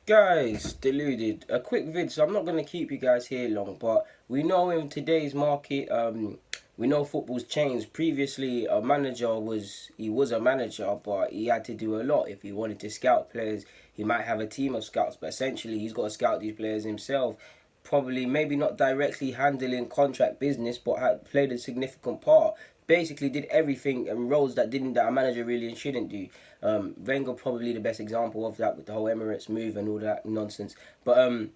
Guys, deluded. A quick vid, so I'm not going to keep you guys here long, but we know in today's market, we know football's changed. Previously, he was a manager, but he had to do a lot. If he wanted to scout players, he might have a team of scouts, but essentially he's got to scout these players himself. Probably, maybe not directly handling contract business, but had played a significant part. Basically, did everything and roles that a manager really shouldn't do. Wenger probably the best example of that with the whole Emirates move and all that nonsense. But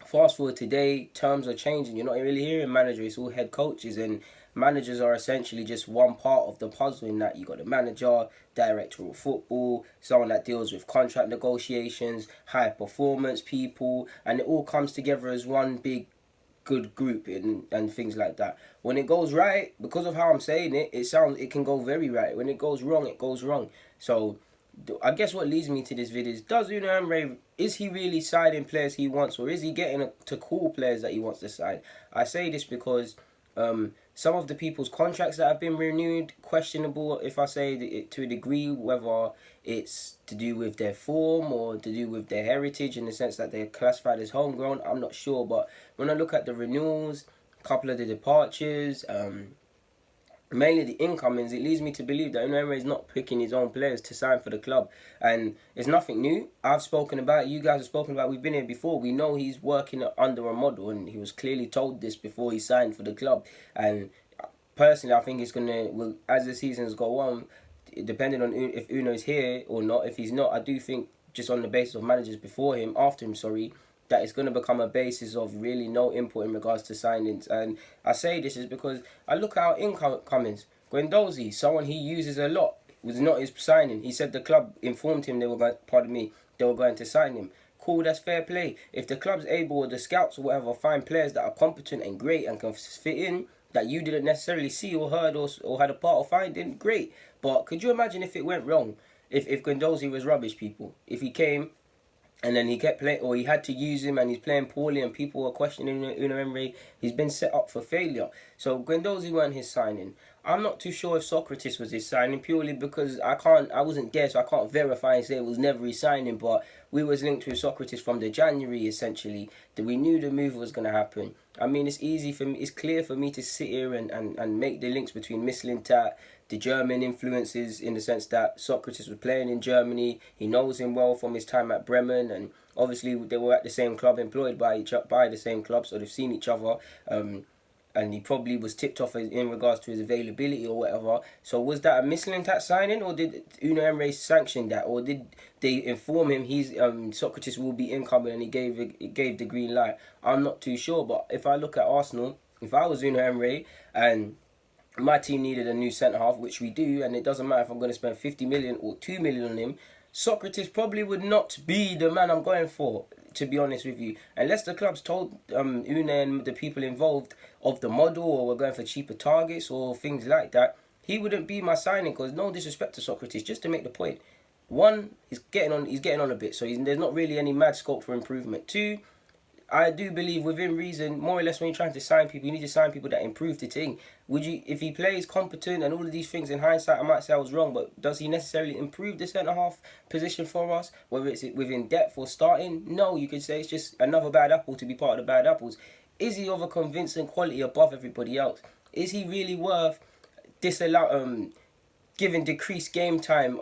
fast forward today, terms are changing. You're not really hearing manager; it's all head coaches, and managers are essentially just one part of the puzzle. In that you got a manager, director of football, someone that deals with contract negotiations, high performance people, and it all comes together as one big good group and things like that. When it goes right, because of how I'm saying it, it can go very right. When it goes wrong, it goes wrong. So I guess what leads me to this video is, does Unai Emery, is he really signing players he wants, or is he getting to call players that he wants to sign? I say this because some of the people's contracts that have been renewed, questionable, if I say it to a degree, whether it's to do with their form or to do with their heritage in the sense that they're classified as homegrown, I'm not sure. But when I look at the renewals, a couple of the departures, mainly the incomings, it leads me to believe that Unai Emery is not picking his own players to sign for the club. And it's nothing new. I've spoken about it, you guys have spoken about it, we've been here before. We know he's working under a model, and he was clearly told this before he signed for the club. And personally, I think it's going to, as the seasons go on, depending on if Uno's here or not, if he's not, I do think just on the basis of managers after him, that it's going to become a basis of really no input in regards to signings. And I say this is because I look at our incomings. Guendouzi, someone he uses a lot, was not his signing. He said the club informed him they were going to sign him. Cool, that's fair play. If the club's able, or the scouts or whatever, find players that are competent and great and can fit in, that you didn't necessarily see or heard or had a part of finding, great. But could you imagine if it went wrong? If Guendouzi was rubbish, people? If he came and then he kept playing, or he had to use him and he's playing poorly and people were questioning Unai Emery, he's been set up for failure. So Guendouzi weren't his signing. I'm not too sure if Socrates was his signing, purely because I wasn't there, so I can't verify and say it was never his signing, but we was linked with Socrates from the January, essentially, that we knew the move was going to happen. I mean, it's clear for me to sit here and make the links between Mislintat, the German influences, in the sense that Socrates was playing in Germany. He knows him well from his time at Bremen, and obviously they were at the same club, employed by the same club, so they've seen each other. And he probably was tipped off in regards to his availability or whatever. So was that a Mislintat signing, or did Unai Emery sanction that, or did they inform him Socrates will be incoming and he gave the green light? I'm not too sure, but if I look at Arsenal, if I was Unai Emery and my team needed a new centre half, which we do, and it doesn't matter if I'm going to spend 50 million or 2 million on him, Socrates probably would not be the man I'm going for, to be honest with you. Unless the club's told Unai and the people involved of the model, or we're going for cheaper targets or things like that, he wouldn't be my signing. Because no disrespect to Socrates, just to make the point, one, he's getting on a bit, so there's not really any mad scope for improvement. Two, I do believe within reason, more or less, when you're trying to sign people, you need to sign people that improve the thing. If he plays competent and all of these things, in hindsight, I might say I was wrong, but does he necessarily improve the centre-half position for us? Whether it's within depth or starting? No, you could say it's just another bad apple to be part of the bad apples. Is he of a convincing quality above everybody else? Is he really worth giving decreased game time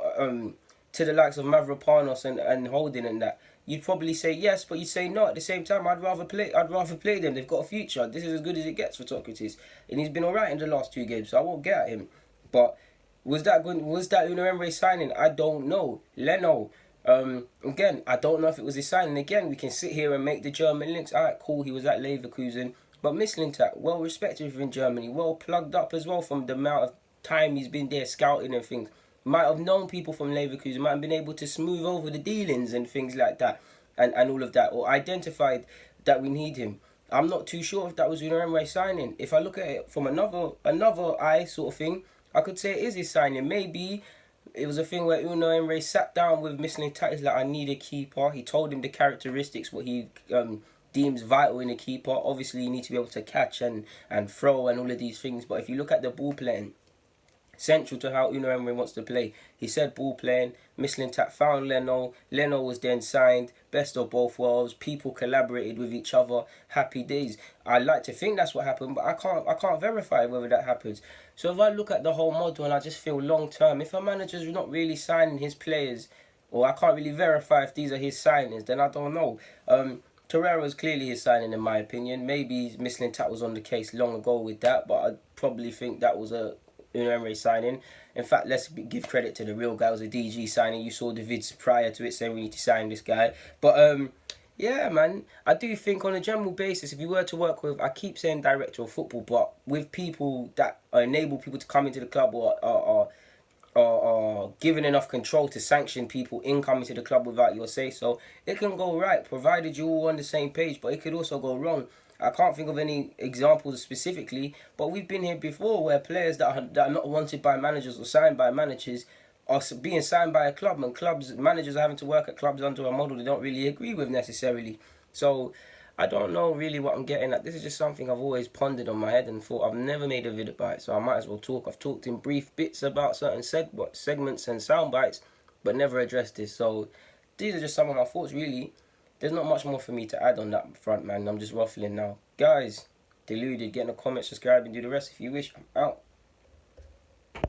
to the likes of Mavropanos and Holding and that? You'd probably say yes, but you'd say no. At the same time, I'd rather play them. They've got a future. This is as good as it gets for Socrates, and he's been alright in the last 2 games, so I won't get at him. But was that Unai Emery signing? I don't know. Leno, again, I don't know if it was his signing. Again, we can sit here and make the German links. Alright, cool. He was at Leverkusen, but Mislintat, well respected within Germany, well plugged up as well from the amount of time he's been there scouting and things. Might have known people from Leverkusen, might have been able to smooth over the dealings and things like that, and all of that, or identified that we need him. I'm not too sure if that was Unai Emery signing. If I look at it from another eye sort of thing, I could say it is his signing. Maybe it was a thing where Unai Emery sat down with Mislintat, he's like, I need a keeper. He told him the characteristics, what he deems vital in a keeper. Obviously, you need to be able to catch and throw and all of these things. But if you look at the ball playing, central to how Unai Emery wants to play. He said ball playing, Mislintat found Leno, Leno was then signed, best of both worlds, people collaborated with each other, happy days. I like to think that's what happened, but I can't verify whether that happens. So if I look at the whole model and I just feel long term, if a manager's not really signing his players, or I can't really verify if these are his signings, then I don't know. Torreira is clearly his signing in my opinion. Maybe Mislintat was on the case long ago with that, but I probably think that was a Unai Emery signing. In fact, let's give credit to the real guy. It was a DG signing. You saw the vids prior to it saying we need to sign this guy. But yeah, man, I do think on a general basis, if you were to work with, I keep saying director of football, but with people that enable people to come into the club or are given enough control to sanction people in coming to the club without your say so, it can go right, provided you're all on the same page, but it could also go wrong. I can't think of any examples specifically, but we've been here before where players that are not wanted by managers or signed by managers are being signed by a club, and managers are having to work at clubs under a model they don't really agree with necessarily. So I don't know really what I'm getting at. This is just something I've always pondered on my head and thought I've never made a video about it, so I might as well talk. I've talked in brief bits about certain segments and sound bites, but never addressed this. So these are just some of my thoughts really. There's not much more for me to add on that front, man. I'm just waffling now. Guys, deluded, get in the comments, subscribe and do the rest if you wish. I'm out.